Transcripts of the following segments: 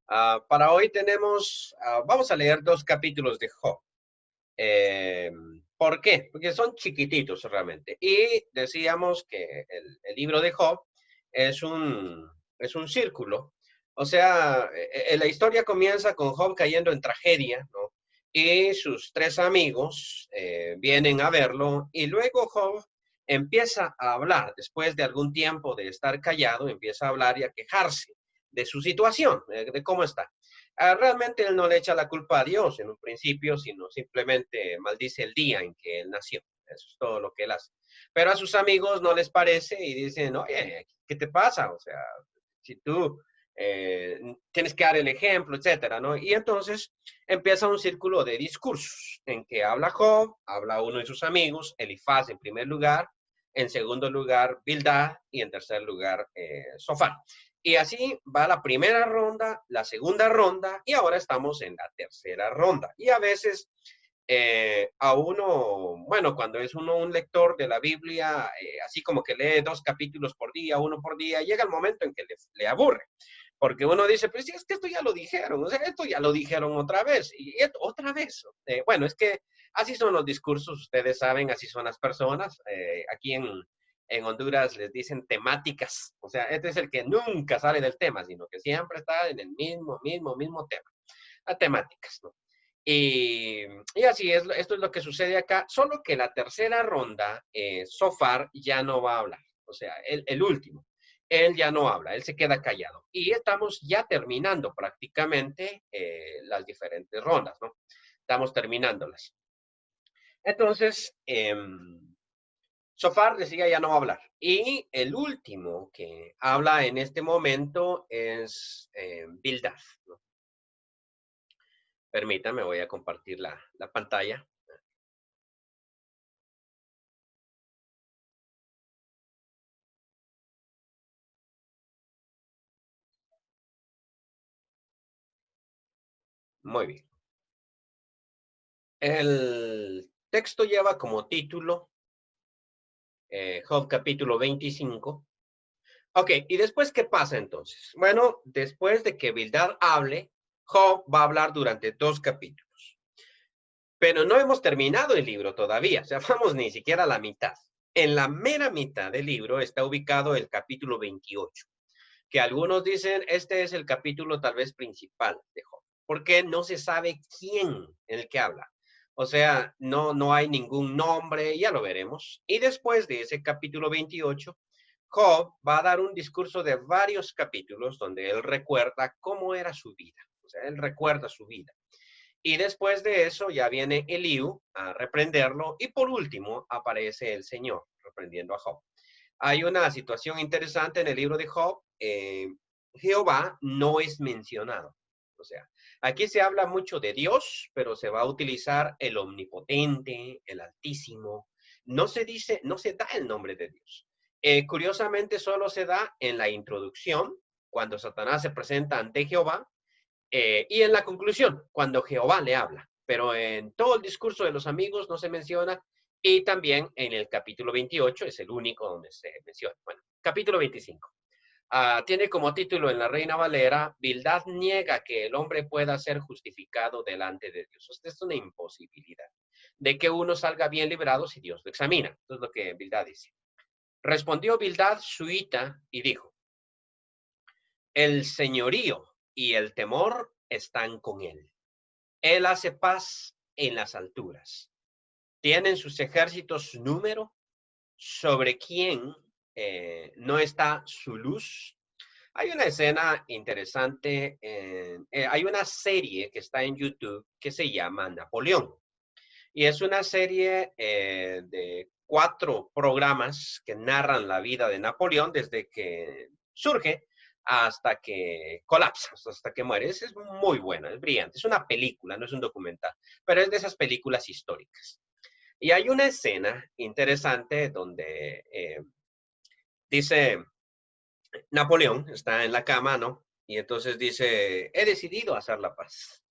Para hoy vamos a leer dos capítulos de Job. Eh, ¿Por qué? Porque son chiquititos realmente. Y decíamos que el libro de Job es es un círculo. O sea, la historia comienza con Job cayendo en tragedia, ¿no? Y sus tres amigos vienen a verlo y luego Job empieza a hablar, después de algún tiempo de estar callado, empieza a hablar y a quejarse de su situación, de cómo está. Realmente él no le echa la culpa a Dios en un principio, sino simplemente maldice el día en que él nació. Eso es todo lo que él hace. Pero a sus amigos no les parece y dicen, oye, ¿qué te pasa? O sea, si tú tienes que dar el ejemplo, etcétera, ¿no? Y entonces empieza un círculo de discursos en que habla Job, habla uno de sus amigos, Elifaz en primer lugar, en segundo lugar Bildad y en tercer lugar Sofá. Y así va la primera ronda, la segunda ronda y ahora estamos en la tercera ronda. Y a veces a uno, bueno, cuando es uno un lector de la Biblia, así como que lee dos capítulos por día, uno por día, llega el momento en que le aburre. Porque uno dice, pues sí, es que esto ya lo dijeron, o sea, esto ya lo dijeron otra vez, y esto, otra vez. Bueno, es que así son los discursos, ustedes saben, así son las personas. Aquí en Honduras les dicen temáticas, o sea, este es el que nunca sale del tema, sino que siempre está en el mismo tema, a temáticas, ¿no? Y así es, esto es lo que sucede acá, solo que la tercera ronda, Sofar ya no va a hablar, o sea, el último, él ya no habla, él se queda callado. Y estamos ya terminando prácticamente las diferentes rondas, ¿no? Estamos terminándolas. Entonces, Sofar decía ya no va a hablar. Y el último que habla en este momento es Bildad, ¿no? Permítame, voy a compartir la pantalla. Muy bien. El texto lleva como título Job capítulo 25. Ok, ¿y después qué pasa entonces? Bueno, después de que Bildad hable, Job va a hablar durante dos capítulos. Pero no hemos terminado el libro todavía, o sea, vamos ni siquiera a la mitad. En la mera mitad del libro está ubicado el capítulo 28, que algunos dicen este es el capítulo tal vez principal de Job, porque no se sabe quién es el que habla. O sea, no hay ningún nombre, ya lo veremos. Y después de ese capítulo 28, Job va a dar un discurso de varios capítulos donde él recuerda cómo era su vida. O sea, él recuerda su vida. Y después de eso ya viene Eliú a reprenderlo y por último aparece el Señor reprendiendo a Job. Hay una situación interesante en el libro de Job. Jehová no es mencionado. O sea, aquí se habla mucho de Dios, pero se va a utilizar el omnipotente, el altísimo. No se dice, no se da el nombre de Dios. Curiosamente, solo se da en la introducción, cuando Satanás se presenta ante Jehová, y en la conclusión, cuando Jehová le habla. Pero en todo el discurso de los amigos no se menciona. Y también en el capítulo 28 es el único donde se menciona. Bueno, capítulo 25. Tiene como título en la Reina Valera, Bildad niega que el hombre pueda ser justificado delante de Dios. Esto es una imposibilidad de que uno salga bien librado si Dios lo examina. Esto es lo que Bildad dice. Respondió Bildad suita y dijo, el señorío y el temor están con él. Él hace paz en las alturas. ¿Tienen sus ejércitos número? ¿Sobre quién no está su luz? Hay una escena interesante, hay una serie que está en YouTube que se llama Napoleón. Y es una serie de 4 programas que narran la vida de Napoleón desde que surge hasta que colapsa, hasta que muere. Es muy buena, es brillante. Es una película, no es un documental, pero es de esas películas históricas. Y hay una escena interesante donde dice Napoleón, está en la cama, ¿no? Y entonces dice, he decidido hacer la paz.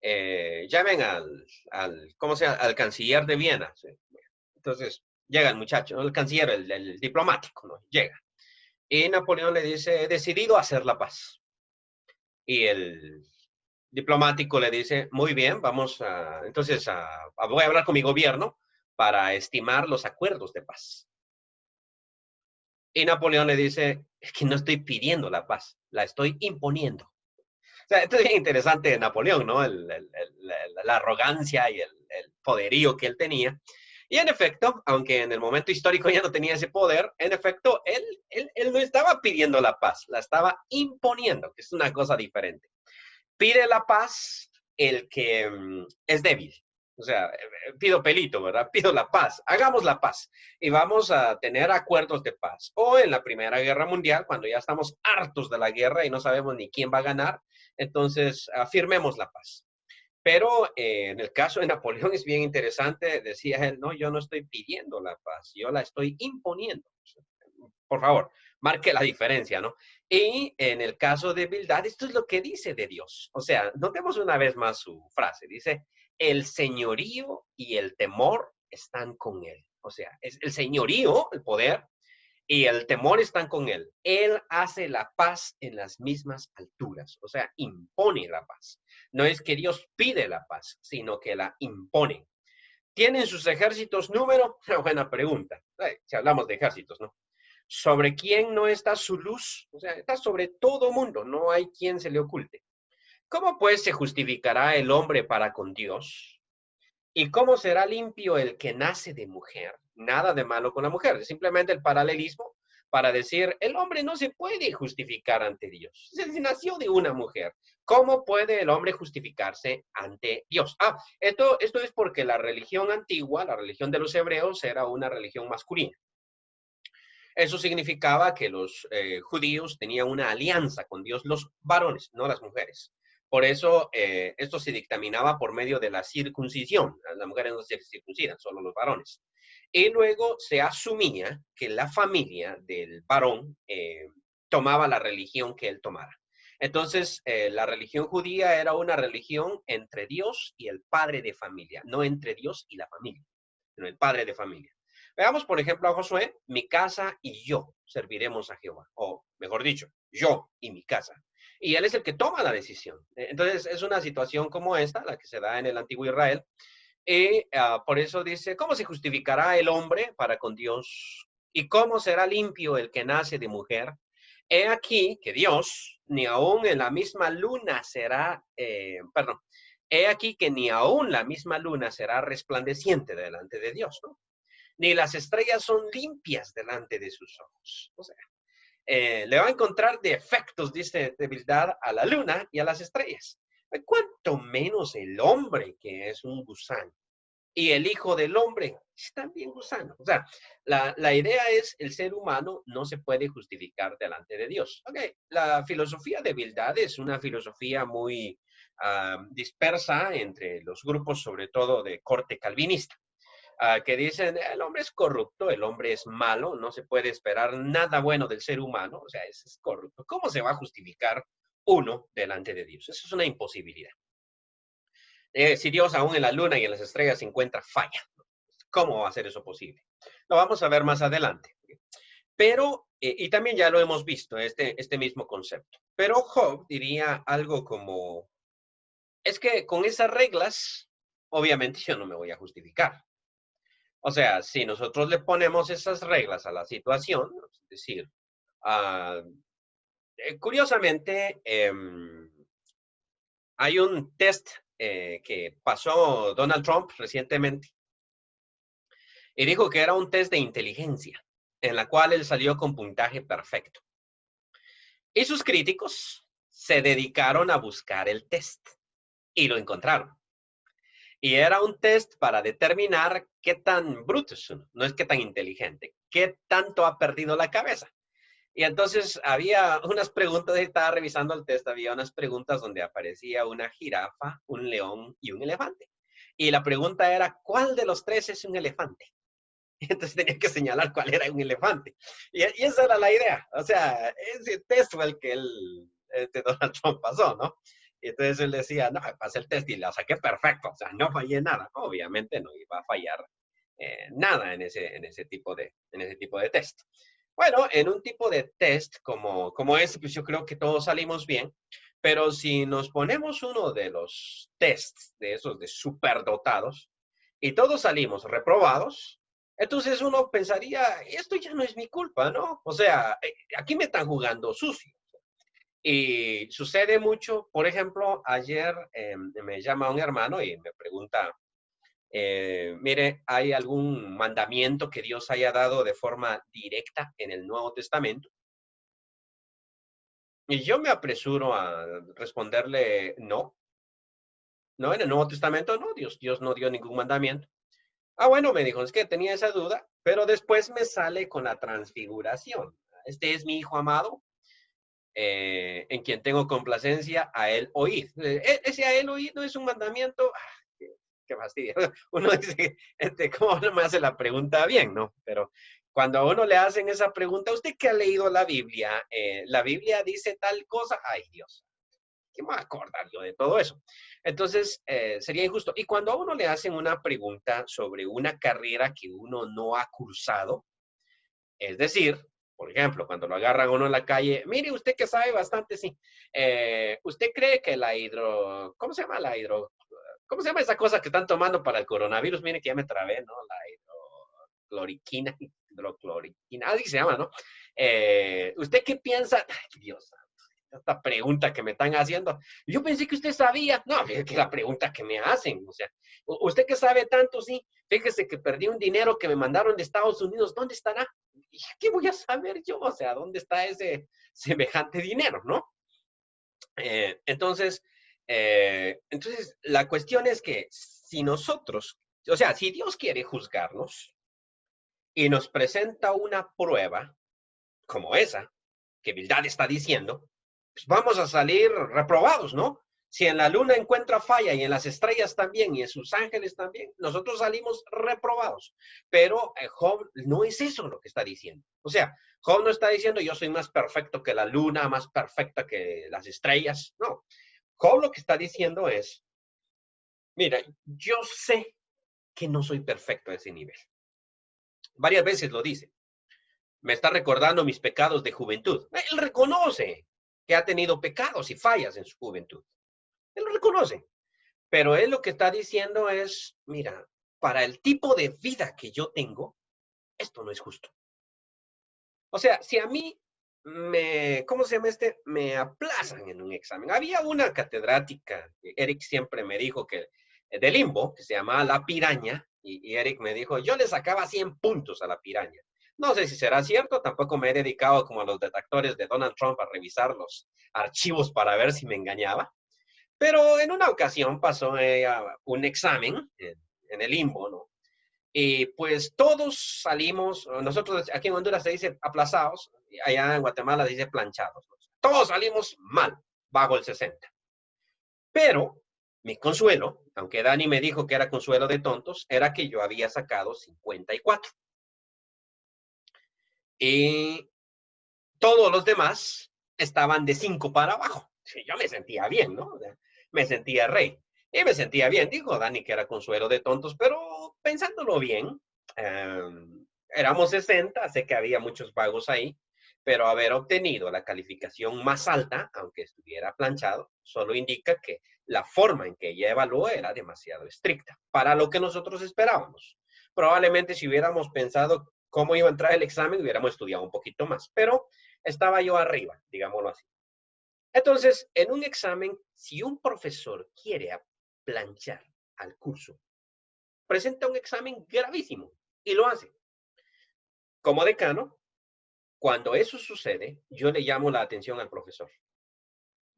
Llamen ¿cómo se llama? Al canciller de Viena. ¿Sí? Entonces llega el muchacho, el canciller, el diplomático, ¿no? Llega. Y Napoleón le dice, he decidido hacer la paz. Y el diplomático le dice, muy bien, voy a hablar con mi gobierno para estimar los acuerdos de paz. Y Napoleón le dice, es que no estoy pidiendo la paz, la estoy imponiendo. O sea, esto es bien interesante de Napoleón, ¿no? La arrogancia y el poderío que él tenía. Y en efecto, aunque en el momento histórico ya no tenía ese poder, en efecto, él no estaba pidiendo la paz, la estaba imponiendo, que es una cosa diferente. Pide la paz el que es débil. O sea, pido pelito, ¿verdad? Pido la paz. Hagamos la paz y vamos a tener acuerdos de paz. O en la Primera Guerra Mundial, cuando ya estamos hartos de la guerra y no sabemos ni quién va a ganar, entonces afirmemos la paz. Pero en el caso de Napoleón es bien interesante, decía él, no, yo no estoy pidiendo la paz, yo la estoy imponiendo. Por favor, marque la diferencia, ¿no? Y en el caso de Bildad, esto es lo que dice de Dios. O sea, notemos una vez más su frase. Dice, el señorío y el temor están con él. O sea, es el señorío, el poder, y el temor están con él. Él hace la paz en las mismas alturas, o sea, impone la paz. No es que Dios pide la paz, sino que la impone. ¿Tienen sus ejércitos número? Una buena pregunta. Si hablamos de ejércitos, ¿no? ¿Sobre quién no está su luz? O sea, está sobre todo mundo, no hay quien se le oculte. ¿Cómo pues se justificará el hombre para con Dios? ¿Y cómo será limpio el que nace de mujer? Nada de malo con la mujer, simplemente el paralelismo para decir, el hombre no se puede justificar ante Dios. Se nació de una mujer. ¿Cómo puede el hombre justificarse ante Dios? Esto es porque la religión antigua, la religión de los hebreos, era una religión masculina. Eso significaba que los judíos tenían una alianza con Dios, los varones, no las mujeres. Por eso esto se dictaminaba por medio de la circuncisión. Las mujeres no se circuncidan, solo los varones. Y luego se asumía que la familia del varón tomaba la religión que él tomara. Entonces, la religión judía era una religión entre Dios y el padre de familia, no entre Dios y la familia, sino el padre de familia. Veamos, por ejemplo, a Josué, mi casa y yo serviremos a Jehová, o mejor dicho, yo y mi casa. Y él es el que toma la decisión. Entonces, es una situación como esta, la que se da en el antiguo Israel, y por eso dice, ¿cómo se justificará el hombre para con Dios? ¿Y cómo será limpio el que nace de mujer? He aquí que Dios, ni aún en la misma luna será, he aquí que ni aún la misma luna será resplandeciente delante de Dios, ¿no? Ni las estrellas son limpias delante de sus ojos. O sea, le va a encontrar defectos, dice debilidad, a la luna y a las estrellas. Cuanto menos el hombre, que es un gusano, y el hijo del hombre es también gusano. O sea, la idea es el ser humano no se puede justificar delante de Dios. Okay. La filosofía de Bildad es una filosofía muy dispersa entre los grupos, sobre todo de corte calvinista. Que dicen, el hombre es corrupto, el hombre es malo, no se puede esperar nada bueno del ser humano, o sea, es corrupto. ¿Cómo se va a justificar uno delante de Dios? Eso es una imposibilidad. Si Dios aún en la luna y en las estrellas se encuentra falla, ¿cómo va a ser eso posible? Lo vamos a ver más adelante. Pero, y también ya lo hemos visto, este mismo concepto. Pero Job diría algo como, es que con esas reglas, obviamente yo no me voy a justificar. O sea, si nosotros le ponemos esas reglas a la situación, es decir, uh, curiosamente, hay un test que pasó Donald Trump recientemente y dijo que era un test de inteligencia, en la cual él salió con puntaje perfecto. Y sus críticos se dedicaron a buscar el test y lo encontraron. Y era un test para determinar qué tan bruto es uno, no es qué tan inteligente, qué tanto ha perdido la cabeza. Y entonces había unas preguntas, estaba revisando el test, había unas preguntas donde aparecía una jirafa, un león y un elefante. Y la pregunta era, ¿cuál de los tres es un elefante? Y entonces tenía que señalar cuál era un elefante. Y esa era la idea. O sea, ese test fue el que Donald Trump pasó, ¿no? Y entonces él decía, no, pasé el test y lo saqué perfecto. O sea, no fallé nada. Obviamente no iba a fallar nada en ese tipo de test. Bueno, en un tipo de test como ese, pues yo creo que todos salimos bien, Pero si nos ponemos uno de los tests de esos de superdotados y todos salimos reprobados, entonces uno pensaría, esto ya no es mi culpa, ¿no? O sea, aquí me están jugando sucio. Y sucede mucho, por ejemplo, ayer me llama un hermano y me pregunta, mire, ¿hay algún mandamiento que Dios haya dado de forma directa en el Nuevo Testamento? Y yo me apresuro a responderle, no, no, en el Nuevo Testamento no, Dios no dio ningún mandamiento. Ah, bueno, me dijo, es que tenía esa duda, pero después me sale con la transfiguración. Este es mi hijo amado, en quien tengo complacencia, a él oíd. Ese a él oíd no es un mandamiento. Qué fastidio. Uno dice, ¿cómo no me hace la pregunta bien, no? Pero cuando a uno le hacen esa pregunta, ¿usted que ha leído la Biblia dice tal cosa? Ay, Dios, ¿qué me voy a acordar yo de todo eso? Entonces, sería injusto. Y cuando a uno le hacen una pregunta sobre una carrera que uno no ha cursado, es decir, por ejemplo, cuando lo agarran uno en la calle, mire, usted que sabe bastante, sí. ¿Usted cree que ¿cómo se llama ¿cómo se llama esa cosa que están tomando para el coronavirus? Mire que ya me trabé, ¿no? La hidrocloriquina, así se llama, ¿no? ¿Usted qué piensa? Ay, Dios, esta pregunta que me están haciendo. Yo pensé que usted sabía. No, es que la pregunta que me hacen, o sea, usted que sabe tanto, sí, fíjese que perdí un dinero que me mandaron de Estados Unidos, ¿dónde estará? ¿Qué voy a saber yo? O sea, ¿dónde está ese semejante dinero, no? Entonces, la cuestión es que si nosotros, o sea, si Dios quiere juzgarnos y nos presenta una prueba como esa, que Bildad está diciendo, pues vamos a salir reprobados, ¿no? Si en la luna encuentra falla y en las estrellas también y en sus ángeles también, nosotros salimos reprobados. Pero Job no es eso lo que está diciendo. O sea, Job no está diciendo yo soy más perfecto que la luna, más perfecta que las estrellas. No. Job lo que está diciendo es, mira, yo sé que no soy perfecto a ese nivel. Varias veces lo dice. Me está recordando mis pecados de juventud. Él reconoce que ha tenido pecados y fallas en su juventud. Él lo reconoce. Pero él lo que está diciendo es, mira, para el tipo de vida que yo tengo, esto no es justo. O sea, si a mí ¿cómo se llama me aplazan en un examen. Había una catedrática, Eric siempre me dijo que de limbo, que se llamaba La Piraña, y Eric me dijo, yo le sacaba 100 puntos a La Piraña. No sé si será cierto, tampoco me he dedicado como a los detractores de Donald Trump a revisar los archivos para ver si me engañaba. Pero en una ocasión pasó un examen en el limbo, ¿no? Y pues todos salimos, nosotros aquí en Honduras se dice aplazados, allá en Guatemala se dice planchados. ¿No? Todos salimos mal, bajo el 60. Pero mi consuelo, aunque Dani me dijo que era consuelo de tontos, era que yo había sacado 54. Y todos los demás estaban de 5 para abajo. Yo me sentía bien, ¿no? Me sentía rey. Y me sentía bien, dijo Dani que era consuelo de tontos, pero pensándolo bien, éramos 60, sé que había muchos vagos ahí, pero haber obtenido la calificación más alta, aunque estuviera planchado, solo indica que la forma en que ella evaluó era demasiado estricta para lo que nosotros esperábamos. Probablemente si hubiéramos pensado cómo iba a entrar el examen, hubiéramos estudiado un poquito más, pero estaba yo arriba, digámoslo así. Entonces, en un examen, si un profesor quiere planchar al curso, presenta un examen gravísimo y lo hace. Como decano, cuando eso sucede, yo le llamo la atención al profesor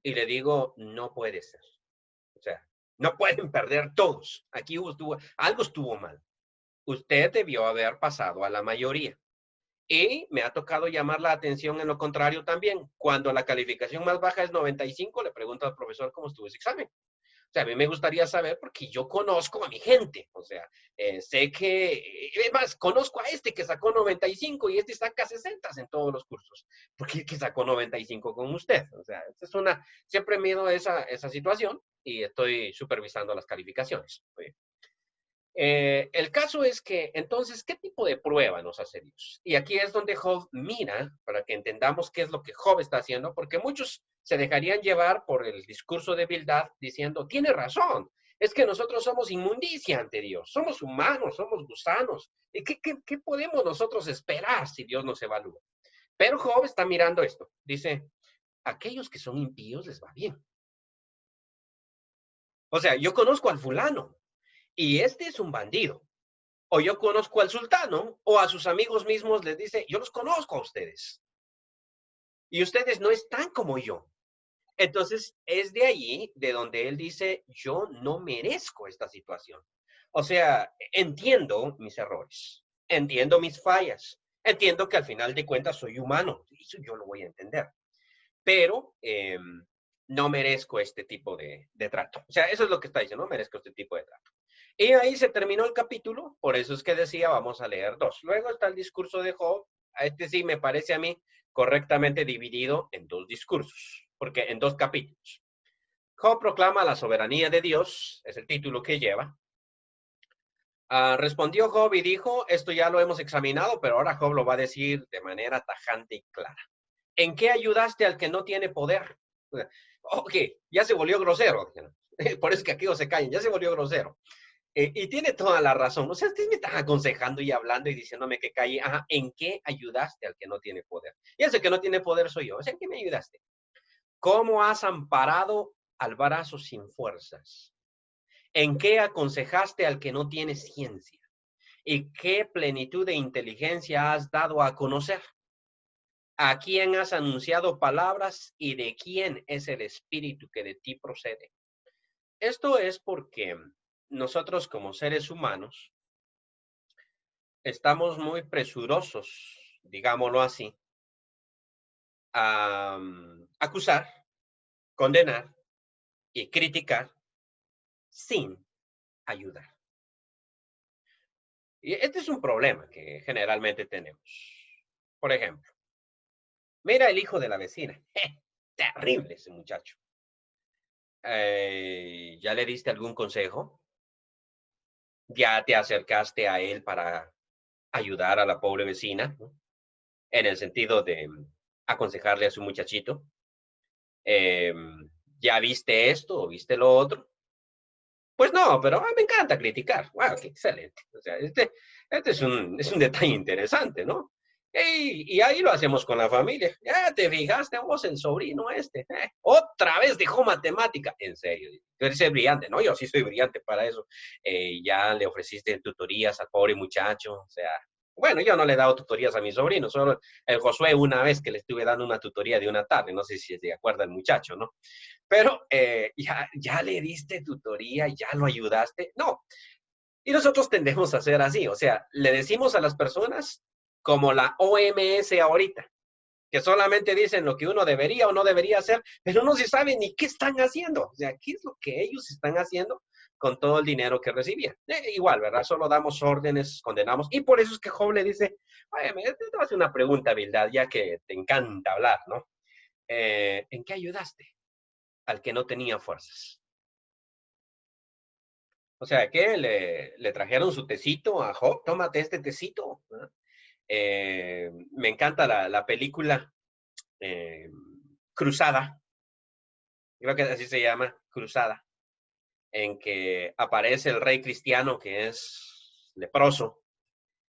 y le digo, no puede ser. O sea, no pueden perder todos. Aquí algo estuvo mal. Usted debió haber pasado a la mayoría. Y me ha tocado llamar la atención en lo contrario también. Cuando la calificación más baja es 95, le pregunto al profesor cómo estuvo ese examen. O sea, a mí me gustaría saber porque yo conozco a mi gente. O sea, sé que, es más, conozco a este que sacó 95 y este saca 60 en todos los cursos. ¿Por qué que sacó 95 con usted? O sea, siempre mido esa situación y estoy supervisando las calificaciones. ¿Sí? El caso es que, entonces, ¿qué tipo de prueba nos hace Dios? Y aquí es donde Job mira, para que entendamos qué es lo que Job está haciendo, porque muchos se dejarían llevar por el discurso de Bildad diciendo, tiene razón, es que nosotros somos inmundicia ante Dios, somos humanos, somos gusanos. ¿Y qué podemos nosotros esperar si Dios nos evalúa? Pero Job está mirando esto. Dice, aquellos que son impíos les va bien. O sea, yo conozco al fulano y este es un bandido. O yo conozco al sultano o a sus amigos mismos les dice, yo los conozco a ustedes. Y ustedes no están como yo. Entonces, es de allí de donde él dice, yo no merezco esta situación. O sea, entiendo mis errores, entiendo mis fallas, entiendo que al final de cuentas soy humano, eso yo lo voy a entender, pero no merezco este tipo de trato. O sea, eso es lo que está diciendo, no merezco este tipo de trato. Y ahí se terminó el capítulo, por eso es que decía, vamos a leer 2. Luego está el discurso de Job, este sí me parece a mí correctamente dividido en 2 discursos, porque en 2 capítulos. Job proclama la soberanía de Dios, es el título que lleva. Respondió Job y dijo, esto ya lo hemos examinado, pero ahora Job lo va a decir de manera tajante y clara. ¿En qué ayudaste al que no tiene poder? Ok, ya se volvió grosero. Por eso es que aquellos se callan, ya se volvió grosero. Y tiene toda la razón. O sea, ustedes me están aconsejando y hablando y diciéndome que calle. Ajá, ¿en qué ayudaste al que no tiene poder? Y ese que no tiene poder soy yo. O sea, ¿en qué me ayudaste? ¿Cómo has amparado al brazo sin fuerzas? ¿En qué aconsejaste al que no tiene ciencia? ¿Y qué plenitud de inteligencia has dado a conocer? ¿A quién has anunciado palabras y de quién es el espíritu que de ti procede? Esto es porque nosotros como seres humanos estamos muy presurosos, digámoslo así, a acusar, condenar y criticar sin ayudar. Y este es un problema que generalmente tenemos. Por ejemplo, mira el hijo de la vecina. Terrible ese muchacho. ¿Ya le diste algún consejo? ¿Ya te acercaste a él para ayudar a la pobre vecina, ¿no? En el sentido de aconsejarle a su muchachito? Eh, ¿Ya viste esto o viste lo otro? Pues no, pero me encanta criticar. Wow, qué excelente. O sea, este es un detalle interesante, ¿no? Y ahí lo hacemos con la familia. Ya te fijaste vos, el sobrino este. Otra vez dejó matemática. En serio. Tú eres brillante, ¿no? Yo sí soy brillante para eso. Ya le ofreciste tutorías al pobre muchacho. O sea, bueno, yo no le he dado tutorías a mi sobrino. Solo el Josué una vez que le estuve dando una tutoría de una tarde. No sé si se acuerda el muchacho, ¿no? Pero ya le diste tutoría, ya lo ayudaste. No. Y nosotros tendemos a hacer así. O sea, le decimos a las personas como la OMS ahorita, que solamente dicen lo que uno debería o no debería hacer, pero no se sabe ni qué están haciendo. O sea, qué es lo que ellos están haciendo con todo el dinero que recibían. Igual, ¿verdad? Solo damos órdenes, condenamos. Y por eso es que Job le dice, oye, te voy a hacer una pregunta, Bildad, ya que te encanta hablar, ¿no? ¿En qué ayudaste al que no tenía fuerzas? O sea, que le trajeron su tecito a Job, tómate este tecito, ¿no? Me encanta la película Cruzada, creo que así se llama, Cruzada, en que aparece el rey cristiano que es leproso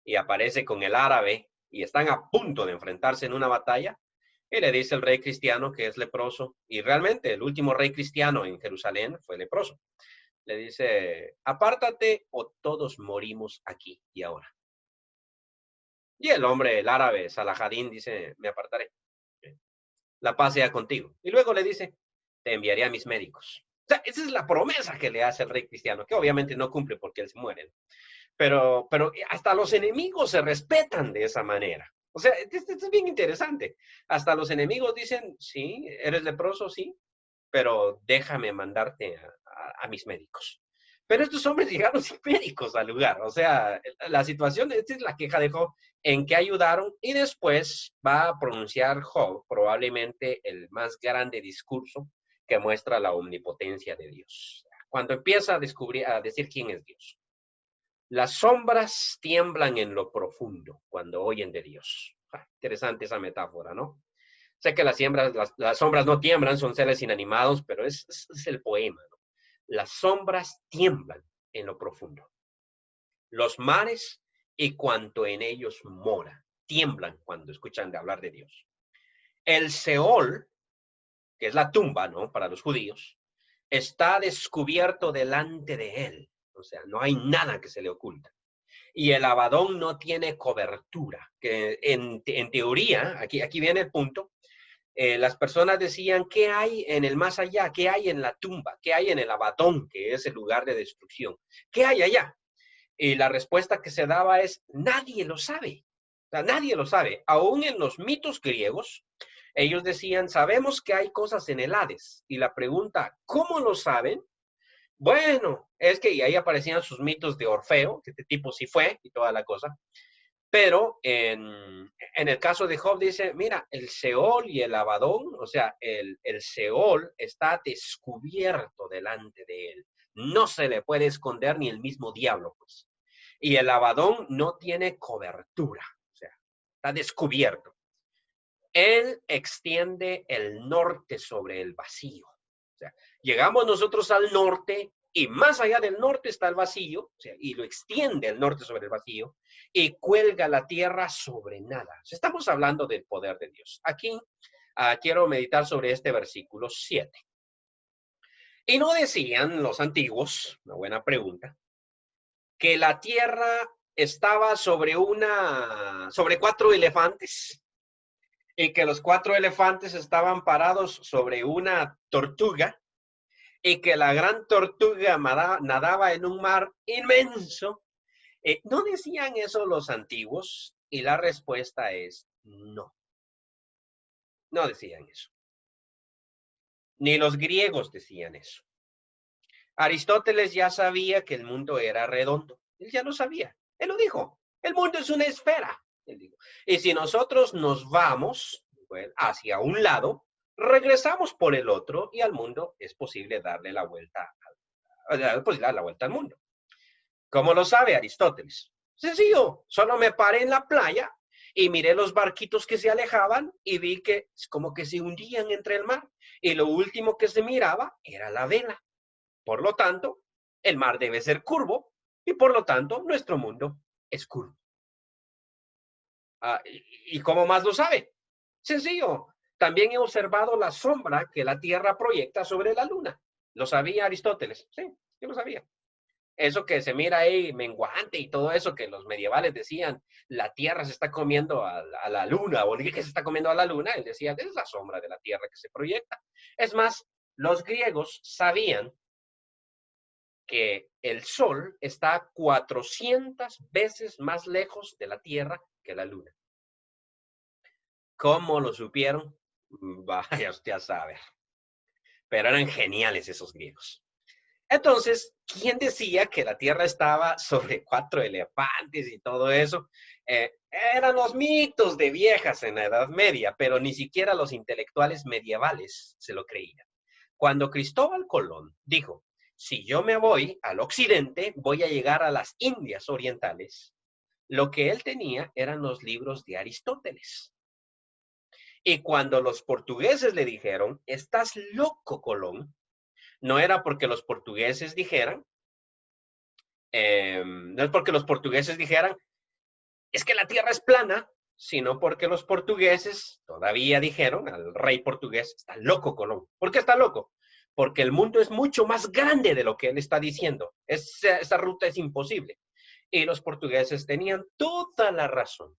y aparece con el árabe y están a punto de enfrentarse en una batalla y le dice el rey cristiano que es leproso y realmente el último rey cristiano en Jerusalén fue leproso. Le dice, apártate o todos morimos aquí y ahora. Y el hombre, el árabe, Salahadín, dice, me apartaré. La paz sea contigo. Y luego le dice, te enviaré a mis médicos. O sea, esa es la promesa que le hace el rey cristiano, que obviamente no cumple porque él se muere. Pero hasta los enemigos se respetan de esa manera. O sea, esto es bien interesante. Hasta los enemigos dicen, sí, eres leproso, sí, pero déjame mandarte a mis médicos. Pero estos hombres llegaron sin médicos al lugar. O sea, la situación, esta es la queja de Job, en que ayudaron y después va a pronunciar Job probablemente el más grande discurso que muestra la omnipotencia de Dios. Cuando empieza a decir quién es Dios. Las sombras tiemblan en lo profundo cuando oyen de Dios. Interesante esa metáfora, ¿no? Sé que las sombras no tiemblan, son seres inanimados, pero es el poema, ¿no? Las sombras tiemblan en lo profundo. Los mares y cuanto en ellos mora, tiemblan cuando escuchan de hablar de Dios. El Seol, que es la tumba, ¿no? Para los judíos, está descubierto delante de él. O sea, no hay nada que se le oculta. Y el Abadón no tiene cobertura, que en teoría, aquí viene el punto, las personas decían, ¿qué hay en el más allá? ¿Qué hay en la tumba? ¿Qué hay en el Abadón, que es el lugar de destrucción? ¿Qué hay allá? Y la respuesta que se daba es, nadie lo sabe. O sea, nadie lo sabe. Aún en los mitos griegos, ellos decían, sabemos que hay cosas en el Hades. Y la pregunta, ¿cómo lo saben? Bueno, es que y ahí aparecían sus mitos de Orfeo, que este tipo sí fue y toda la cosa. Pero en el caso de Job dice, mira, el Seol y el Abadón, o sea, el Seol está descubierto delante de él. No se le puede esconder ni el mismo diablo, pues. Y el Abadón no tiene cobertura, o sea, está descubierto. Él extiende el norte sobre el vacío. O sea, llegamos nosotros al norte y más allá del norte está el vacío, o sea, y lo extiende el norte sobre el vacío y cuelga la tierra sobre nada. O sea, estamos hablando del poder de Dios. Aquí quiero meditar sobre este versículo 7. Y no decían los antiguos, una buena pregunta, que la tierra estaba sobre 4 elefantes y que los 4 elefantes estaban parados sobre una tortuga y que la gran tortuga nadaba en un mar inmenso. ¿No decían eso los antiguos? Y la respuesta es no. No decían eso. Ni los griegos decían eso. Aristóteles ya sabía que el mundo era redondo. Él ya lo sabía. Él lo dijo. El mundo es una esfera. Él dijo. Y si nosotros nos vamos hacia un lado, regresamos por el otro y al mundo es posible darle la vuelta, dar la vuelta al mundo. ¿Cómo lo sabe Aristóteles? Sencillo, solo me paré en la playa y miré los barquitos que se alejaban y vi que como que se hundían entre el mar y lo último que se miraba era la vela. Por lo tanto, el mar debe ser curvo y por lo tanto nuestro mundo es curvo. ¿Y cómo más lo sabe? Sencillo. También he observado la sombra que la Tierra proyecta sobre la Luna. ¿Lo sabía Aristóteles? Sí, yo lo sabía. Eso que se mira ahí menguante y todo eso que los medievales decían, la Tierra se está comiendo a la Luna, o el que se está comiendo a la Luna, él decía, es la sombra de la Tierra que se proyecta. Es más, los griegos sabían que el Sol está 400 veces más lejos de la Tierra que la Luna. ¿Cómo lo supieron? Vaya usted a saber. Pero eran geniales esos griegos. Entonces, ¿quién decía que la Tierra estaba sobre 4 elefantes y todo eso? Eran los mitos de viejas en la Edad Media, pero ni siquiera los intelectuales medievales se lo creían. Cuando Cristóbal Colón dijo, si yo me voy al occidente, voy a llegar a las Indias orientales, lo que él tenía eran los libros de Aristóteles. Y cuando los portugueses le dijeron, estás loco, Colón, no era porque los portugueses dijeran, no es porque los portugueses dijeran, es que la tierra es plana, sino porque los portugueses todavía dijeron al rey portugués, está loco Colón. ¿Por qué está loco? Porque el mundo es mucho más grande de lo que él está diciendo. Esa ruta es imposible. Y los portugueses tenían toda la razón.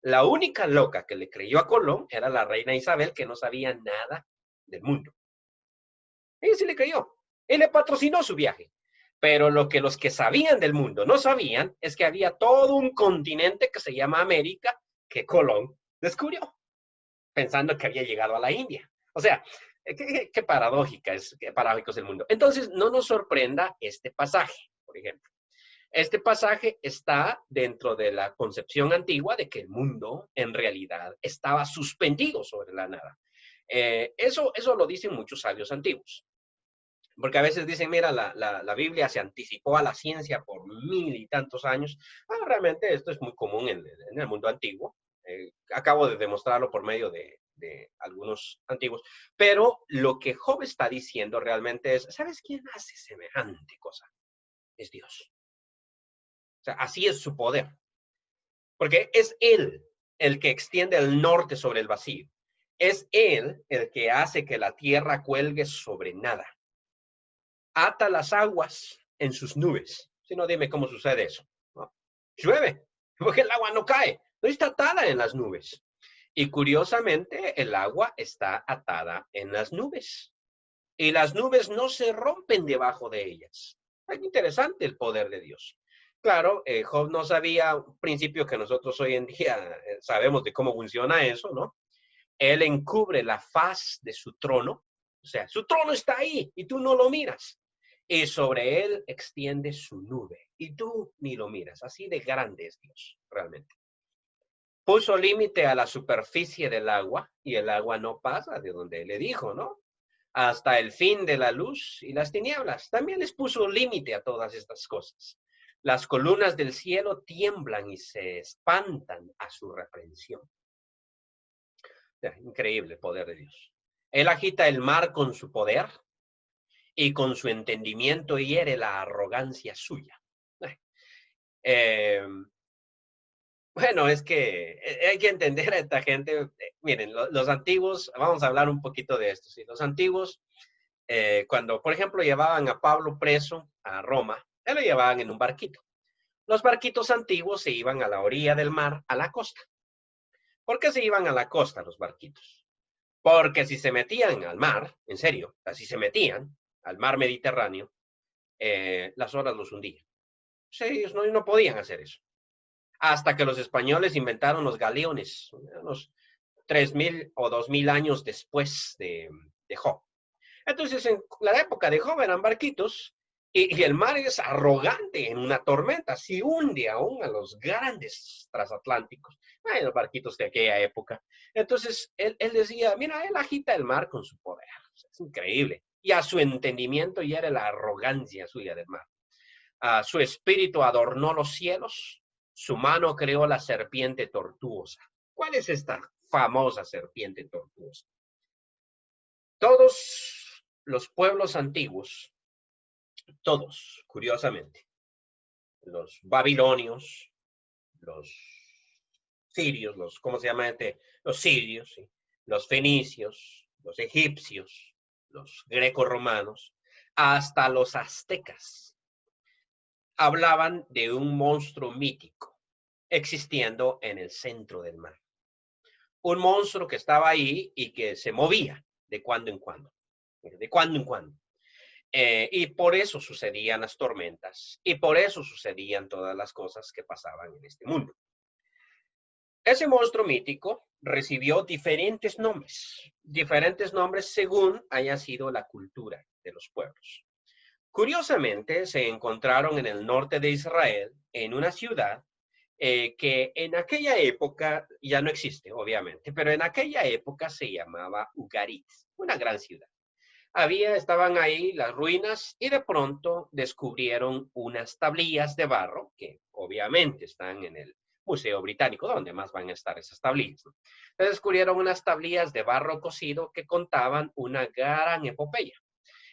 La única loca que le creyó a Colón era la reina Isabel, que no sabía nada del mundo. Ella sí le creyó. Él le patrocinó su viaje. Pero lo que los que sabían del mundo no sabían es que había todo un continente que se llama América que Colón descubrió, pensando que había llegado a la India. O sea, qué paradójico es el mundo. Entonces, no nos sorprenda este pasaje, por ejemplo. Este pasaje está dentro de la concepción antigua de que el mundo en realidad estaba suspendido sobre la nada. Eso lo dicen muchos sabios antiguos. Porque a veces dicen, mira, la Biblia se anticipó a la ciencia por 1000 y tantos años. Realmente esto es muy común en el mundo antiguo. Acabo de demostrarlo por medio de de algunos antiguos. Pero lo que Job está diciendo realmente es, ¿sabes quién hace semejante cosa? Es Dios. O sea, así es su poder. Porque es Él el que extiende el norte sobre el vacío. Es Él el que hace que la tierra cuelgue sobre nada. Ata las aguas en sus nubes. Si no, dime cómo sucede eso. ¿No? Llueve, porque el agua no cae. No está atada en las nubes. Y curiosamente, el agua está atada en las nubes. Y las nubes no se rompen debajo de ellas. Es interesante el poder de Dios. Claro, Job no sabía un principio que nosotros hoy en día sabemos de cómo funciona eso, ¿no? Él encubre la faz de su trono, o sea, su trono está ahí y tú no lo miras. Y sobre él extiende su nube y tú ni lo miras. Así de grande es Dios, realmente. Puso límite a la superficie del agua y el agua no pasa de donde él le dijo, ¿no? Hasta el fin de la luz y las tinieblas. También les puso límite a todas estas cosas. Las columnas del cielo tiemblan y se espantan a su reprensión. Increíble el poder de Dios. Él agita el mar con su poder y con su entendimiento hiere la arrogancia suya. Eh, bueno, es que hay que entender a esta gente. Miren, los antiguos, vamos a hablar un poquito de esto. ¿Sí? Los antiguos, cuando, por ejemplo, llevaban a Pablo preso a Roma, él lo llevaban en un barquito. Los barquitos antiguos se iban a la orilla del mar, a la costa. ¿Por qué se iban a la costa los barquitos? Porque si se metían al mar, en serio, si se metían al mar Mediterráneo, las olas los hundían. Sí, ellos no podían hacer eso. Hasta que los españoles inventaron los galeones, unos 3.000 o 2.000 años después de Job. Entonces, en la época de Job eran barquitos y el mar es arrogante en una tormenta, si hunde aún a los grandes transatlánticos, los barquitos de aquella época. Entonces, él decía, mira, él agita el mar con su poder. Es increíble. Y a su entendimiento ya era la arrogancia suya del mar. Su espíritu adornó los cielos, su mano creó la serpiente tortuosa. ¿Cuál es esta famosa serpiente tortuosa? Todos los pueblos antiguos, todos, curiosamente, los babilonios, los sirios, ¿cómo se llama? Los sirios, ¿sí? Los fenicios, los egipcios, los grecorromanos, hasta los aztecas, hablaban de un monstruo mítico existiendo en el centro del mar. Un monstruo que estaba ahí y que se movía de cuando en cuando, de cuando en cuando. Y por eso sucedían las tormentas y por eso sucedían todas las cosas que pasaban en este mundo. Ese monstruo mítico recibió diferentes nombres según haya sido la cultura de los pueblos. Curiosamente, se encontraron en el norte de Israel, en una ciudad que en aquella época ya no existe, obviamente, pero en aquella época se llamaba Ugarit, una gran ciudad. Estaban ahí las ruinas y de pronto descubrieron unas tablillas de barro que obviamente están en el Museo Británico, donde más van a estar esas tablillas, ¿no? Entonces descubrieron unas tablillas de barro cocido que contaban una gran epopeya.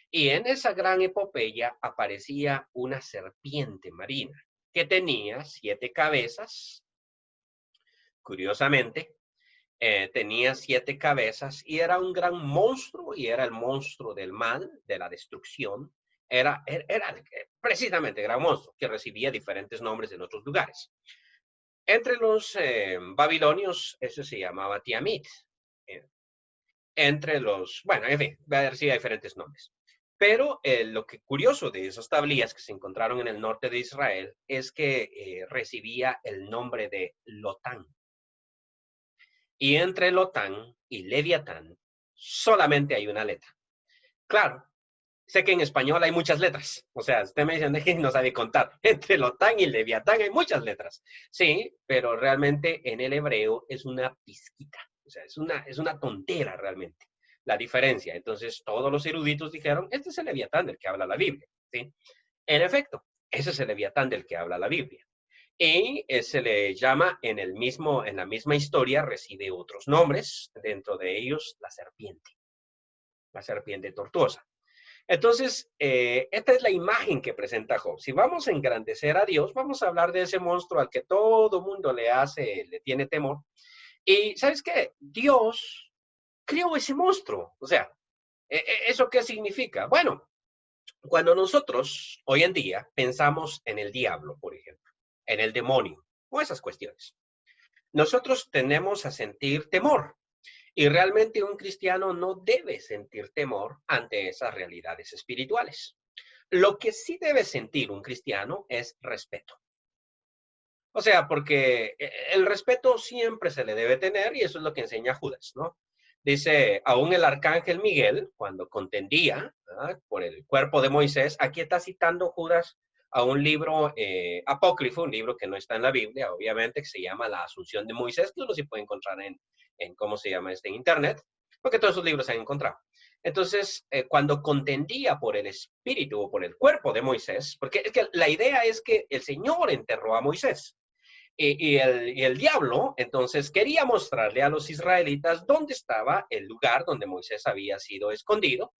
Y en esa gran epopeya aparecía una serpiente marina que tenía 7 cabezas, curiosamente, tenía 7 cabezas y era un gran monstruo y era el monstruo del mal, de la destrucción. Era precisamente gran monstruo que recibía diferentes nombres en otros lugares. Entre los babilonios, eso se llamaba Tiamit. Entre los, bueno, en fin, decía diferentes nombres. Pero lo que curioso de esas tablillas que se encontraron en el norte de Israel es que recibía el nombre de Lotán. Y entre Lotán y Leviatán solamente hay una letra. Claro, sé que en español hay muchas letras. O sea, usted me dice que no sabe contar. Entre Lotán y Leviatán hay muchas letras. Sí, pero realmente en el hebreo es una pizquita. O sea, es una tontera realmente la diferencia. Entonces, todos los eruditos dijeron, este es el Leviatán del que habla la Biblia. ¿Sí? En efecto, ese es el Leviatán del que habla la Biblia. Y se le llama en la misma historia, recibe otros nombres, dentro de ellos la serpiente tortuosa. Entonces, esta es la imagen que presenta Job. Si vamos a engrandecer a Dios, vamos a hablar de ese monstruo al que todo mundo le tiene temor. Y ¿sabes qué? Dios creó ese monstruo. O sea, ¿eso qué significa? Bueno, cuando nosotros hoy en día pensamos en el diablo, por ejemplo, en el demonio o esas cuestiones, nosotros tendemos a sentir temor. Y realmente un cristiano no debe sentir temor ante esas realidades espirituales. Lo que sí debe sentir un cristiano es respeto. O sea, porque el respeto siempre se le debe tener y eso es lo que enseña Judas, ¿no? Dice, aún el arcángel Miguel, cuando contendía, ¿verdad?, por el cuerpo de Moisés, aquí está citando Judas a un libro apócrifo, un libro que no está en la Biblia, obviamente, que se llama La Asunción de Moisés, que uno sí puede encontrar en ¿cómo se llama este? En Internet, porque todos esos libros se han encontrado. Entonces, cuando contendía por el espíritu o por el cuerpo de Moisés, porque es que la idea es que el Señor enterró a Moisés. Y el diablo entonces quería mostrarle a los israelitas dónde estaba el lugar donde Moisés había sido escondido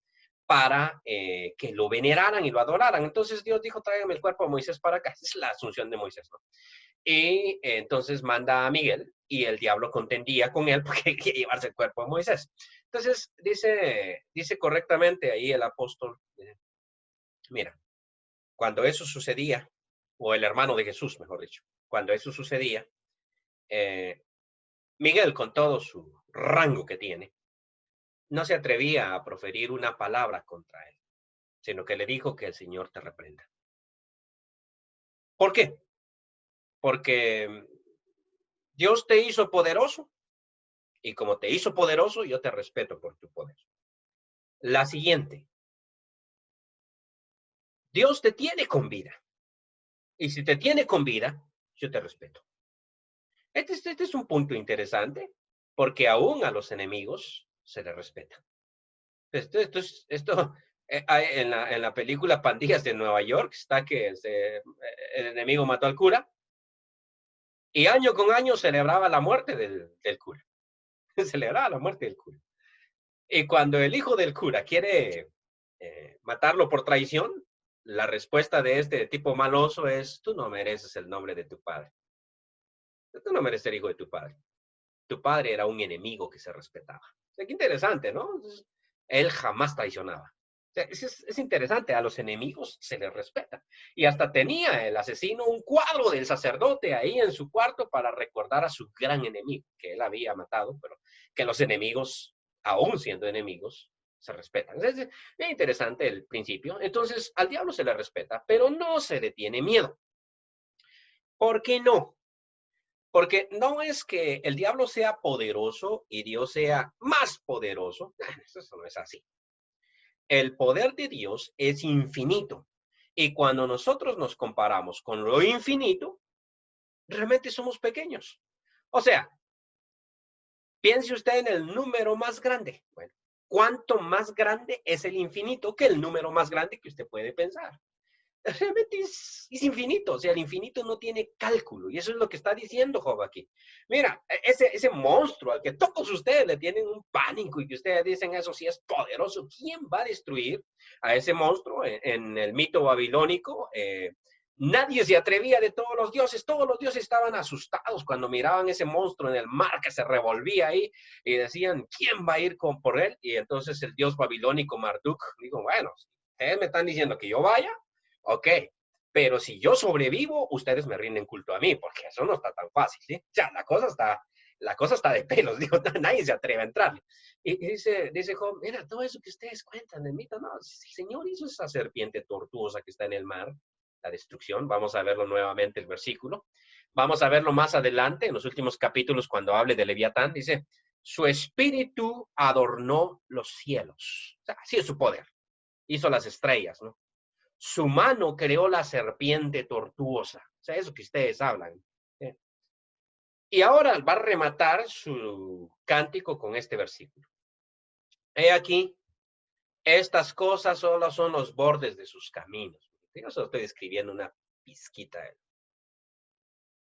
para que lo veneraran y lo adoraran. Entonces Dios dijo, tráigame el cuerpo de Moisés para acá. Esa es la asunción de Moisés, ¿no? Y entonces manda a Miguel y el diablo contendía con él porque quería llevarse el cuerpo de Moisés. Entonces dice correctamente ahí el apóstol, mira, cuando eso sucedía, o el hermano de Jesús, mejor dicho, cuando eso sucedía, eh, Miguel, con todo su rango que tiene, no se atrevía a proferir una palabra contra él, sino que le dijo que el Señor te reprenda. ¿Por qué? Porque Dios te hizo poderoso y como te hizo poderoso, yo te respeto por tu poder. La siguiente, Dios te tiene con vida y si te tiene con vida, yo te respeto. Este es un punto interesante porque aún a los enemigos se les respeta. Esto en la película Pandillas de Nueva York está que el enemigo mató al cura y año con año celebraba la muerte del cura. Celebraba la muerte del cura. Y cuando el hijo del cura quiere matarlo por traición, la respuesta de este tipo maloso es, tú no mereces el nombre de tu padre. Tú no mereces ser hijo de tu padre. Tu padre era un enemigo que se respetaba. O sea, qué interesante, ¿no? Entonces, él jamás traicionaba. O sea, es interesante, a los enemigos se les respeta. Y hasta tenía el asesino un cuadro del sacerdote ahí en su cuarto para recordar a su gran enemigo, que él había matado, pero que los enemigos, aún siendo enemigos, se respetan. Es interesante el principio. Entonces, al diablo se le respeta, pero no se le tiene miedo. ¿Por qué no? Porque no es que el diablo sea poderoso y Dios sea más poderoso. Eso no es así. El poder de Dios es infinito. Y cuando nosotros nos comparamos con lo infinito, realmente somos pequeños. O sea, piense usted en el número más grande. Bueno, ¿cuánto más grande es el infinito que el número más grande que usted puede pensar? Realmente es infinito, o sea, el infinito no tiene cálculo, y eso es lo que está diciendo Job aquí. Mira, ese monstruo al que todos ustedes le tienen un pánico y que ustedes dicen eso sí es poderoso, ¿quién va a destruir a ese monstruo en el mito babilónico? Nadie se atrevía de todos los dioses estaban asustados cuando miraban ese monstruo en el mar que se revolvía ahí y decían, ¿quién va a ir por él? Y entonces el dios babilónico Marduk dijo, bueno, ustedes me están diciendo que yo vaya, ok, pero si yo sobrevivo, ustedes me rinden culto a mí, porque eso no está tan fácil, ¿sí? O sea, la cosa está de pelos, digo, nadie se atreve a entrarle. Y dice Job, mira, todo eso que ustedes cuentan de mito, no, si el Señor hizo esa serpiente tortuosa que está en el mar, la destrucción, vamos a verlo nuevamente el versículo, vamos a verlo más adelante, en los últimos capítulos, cuando hable de Leviatán, dice, su espíritu adornó los cielos, o sea, así es su poder, hizo las estrellas, ¿no? Su mano creó la serpiente tortuosa. O sea, eso que ustedes hablan. ¿Sí? Y ahora va a rematar su cántico con este versículo. He aquí, estas cosas solo son los bordes de sus caminos. Yo solo estoy escribiendo una pizquita.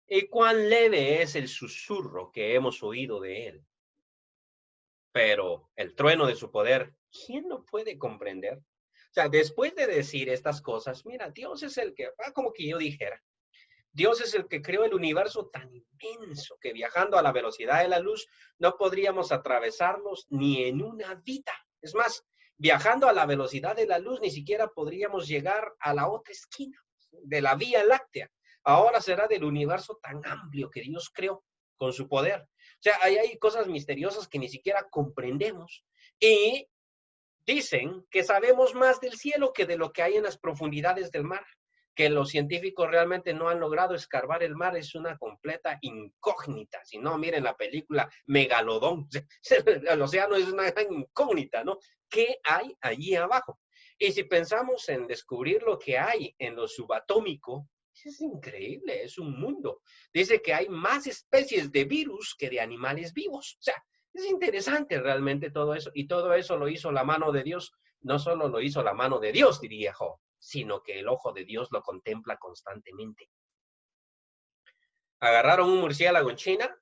y cuán leve es el susurro que hemos oído de él. Pero el trueno de su poder, ¿quién lo puede comprender? O sea, después de decir estas cosas, mira, Dios es el que, como que yo dijera, Dios es el que creó el universo tan inmenso que viajando a la velocidad de la luz no podríamos atravesarlos ni en una vida. Es más, viajando a la velocidad de la luz ni siquiera podríamos llegar a la otra esquina de la Vía Láctea. Ahora será del universo tan amplio que Dios creó con su poder. O sea, ahí hay cosas misteriosas que ni siquiera comprendemos. Y dicen que sabemos más del cielo que de lo que hay en las profundidades del mar, que los científicos realmente no han logrado escarbar el mar, es una completa incógnita. Si no, miren la película Megalodón, el océano es una incógnita, ¿no? ¿Qué hay allí abajo? Y si pensamos en descubrir lo que hay en lo subatómico, es increíble, es un mundo. Dice que hay más especies de virus que de animales vivos. O sea, es interesante realmente todo eso, y todo eso lo hizo la mano de Dios. No solo lo hizo la mano de Dios, diría Job, sino que el ojo de Dios lo contempla constantemente. Agarraron un murciélago en China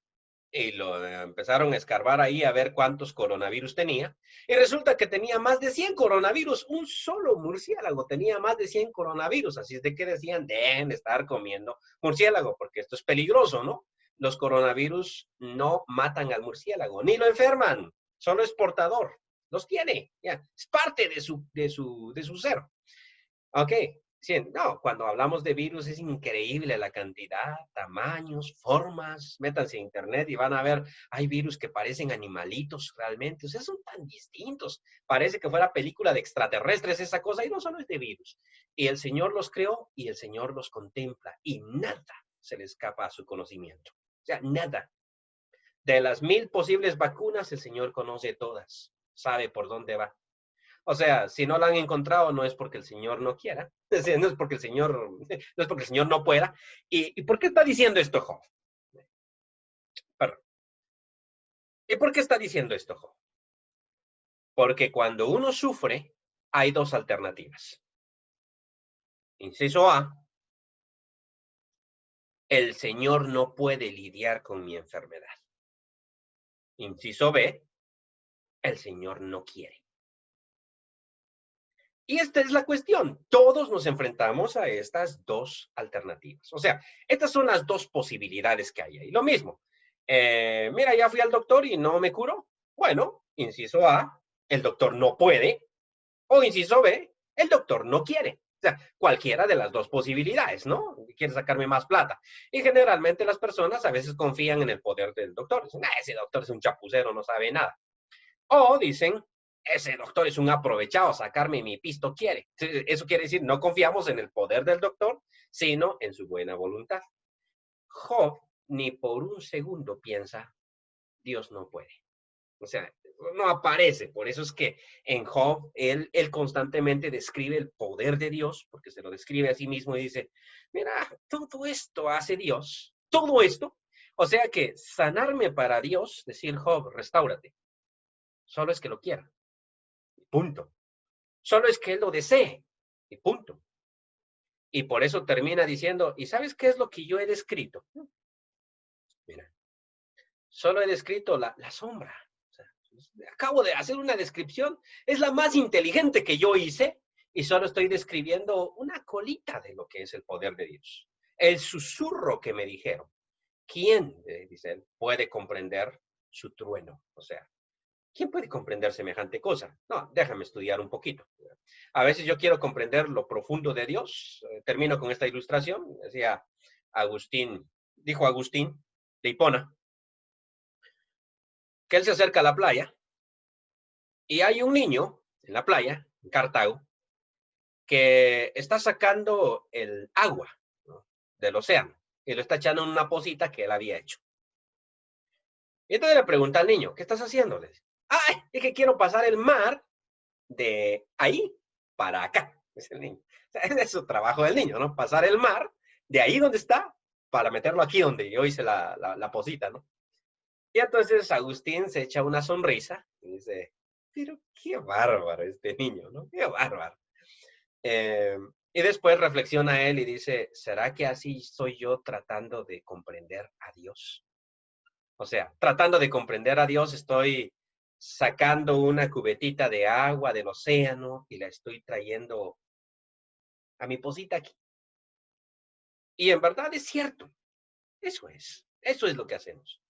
y lo empezaron a escarbar ahí a ver cuántos coronavirus tenía. Y resulta que tenía más de 100 coronavirus. Un solo murciélago tenía más de 100 coronavirus. Así es de que decían, deben de estar comiendo murciélago, porque esto es peligroso, ¿no? Los coronavirus no matan al murciélago, ni lo enferman, solo es portador. Los tiene, ya, es parte de su ser. Ok, sí, no, cuando hablamos de virus es increíble la cantidad, tamaños, formas. Métanse a internet y van a ver, hay virus que parecen animalitos realmente, o sea, son tan distintos. Parece que fuera película de extraterrestres esa cosa, y no solo es de virus. Y el Señor los creó y el Señor los contempla y nada se le escapa a su conocimiento. O sea, nada. De las 1000 posibles vacunas, el Señor conoce todas, sabe por dónde va. O sea, si no la han encontrado, no es porque el Señor no quiera, no es porque el Señor, no es porque el Señor no pueda. ¿Y por qué está diciendo esto, Job? Perdón. ¿Y por qué está diciendo esto, Job? Porque cuando uno sufre, hay dos alternativas. Inciso A, el Señor no puede lidiar con mi enfermedad. Inciso B, el Señor no quiere. Y esta es la cuestión. Todos nos enfrentamos a estas dos alternativas. O sea, estas son las dos posibilidades que hay ahí. Lo mismo. Mira, ya fui al doctor y no me curó. Bueno, inciso A, el doctor no puede. O inciso B, el doctor no quiere. O sea, cualquiera de las dos posibilidades, ¿no? Quiere sacarme más plata. Y generalmente las personas a veces confían en el poder del doctor. Dicen, ese doctor es un chapucero, no sabe nada. O dicen, ese doctor es un aprovechado, sacarme mi pisto quiere. Eso quiere decir, no confiamos en el poder del doctor, sino en su buena voluntad. Job ni por un segundo piensa, Dios no puede. O sea, no aparece. Por eso es que en Job, él constantemente describe el poder de Dios, porque se lo describe a sí mismo y dice, mira, todo esto hace Dios, todo esto. O sea que sanarme para Dios, decir Job, restáurate, solo es que lo quiera. Punto. Solo es que él lo desee. Y punto. Y por eso termina diciendo, ¿y sabes qué es lo que yo he descrito? Mira, solo he descrito la sombra. O sea, acabo de hacer una descripción, es la más inteligente que yo hice, y solo estoy describiendo una colita de lo que es el poder de Dios. El susurro que me dijeron. ¿Quién, dice él, puede comprender su trueno? O sea, ¿quién puede comprender semejante cosa? No, déjame estudiar un poquito. A veces yo quiero comprender lo profundo de Dios. Termino con esta ilustración. Decía Agustín, dijo Agustín de Hipona, que él se acerca a la playa y hay un niño en la playa, en Cartago, que está sacando el agua, ¿no?, del océano y lo está echando en una pocita que él había hecho. Y entonces le pregunta al niño, ¿qué estás haciendo? Le dice, ¡ay! Es que quiero pasar el mar de ahí para acá, es el niño. O sea, ese es su trabajo del niño, ¿no? Pasar el mar de ahí donde está para meterlo aquí donde yo hice la posita, ¿no? Y entonces Agustín se echa una sonrisa y dice, pero qué bárbaro este niño, ¿no? Qué bárbaro. Y después reflexiona él y dice, ¿será que así estoy yo tratando de comprender a Dios? O sea, tratando de comprender a Dios, estoy sacando una cubetita de agua del océano y la estoy trayendo a mi posita aquí. Y en verdad es cierto, eso es lo que hacemos.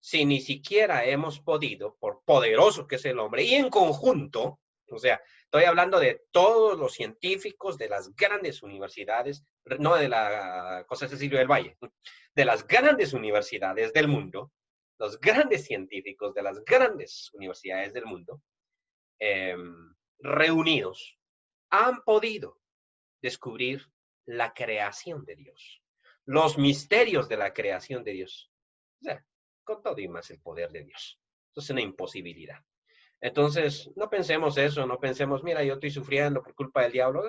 Si ni siquiera hemos podido, por poderoso que es el hombre, y en conjunto, o sea, estoy hablando de todos los científicos de las grandes universidades, no de la José Cecilio del Valle, de las grandes universidades del mundo, los grandes científicos de las grandes universidades del mundo, eh, reunidos, han podido descubrir la creación de Dios, los misterios de la creación de Dios. O sea, con todo y más el poder de Dios. Eso es una imposibilidad. Entonces, no pensemos eso, no pensemos, mira, yo estoy sufriendo por culpa del diablo.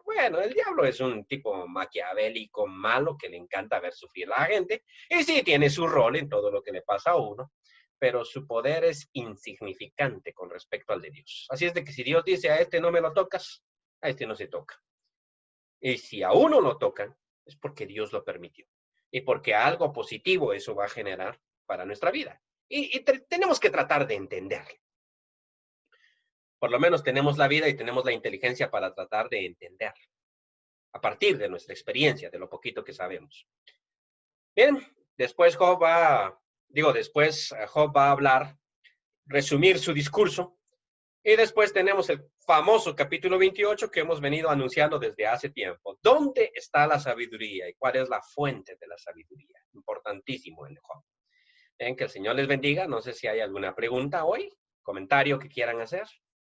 Bueno, el diablo es un tipo maquiavélico, malo, que le encanta ver sufrir a la gente, y sí tiene su rol en todo lo que le pasa a uno, pero su poder es insignificante con respecto al de Dios. Así es de que si Dios dice a este no me lo tocas, a este no se toca. Y si a uno lo tocan, es porque Dios lo permitió. Y porque algo positivo eso va a generar para nuestra vida. Y tenemos que tratar de entenderlo. Por lo menos tenemos la vida y tenemos la inteligencia para tratar de entenderlo. A partir de nuestra experiencia, de lo poquito que sabemos. Bien, después Job va a hablar, resumir su discurso. Y después tenemos el famoso capítulo 28 que hemos venido anunciando desde hace tiempo. ¿Dónde está la sabiduría y cuál es la fuente de la sabiduría? Importantísimo en Job. Que el Señor les bendiga. No sé si hay alguna pregunta hoy, comentario que quieran hacer.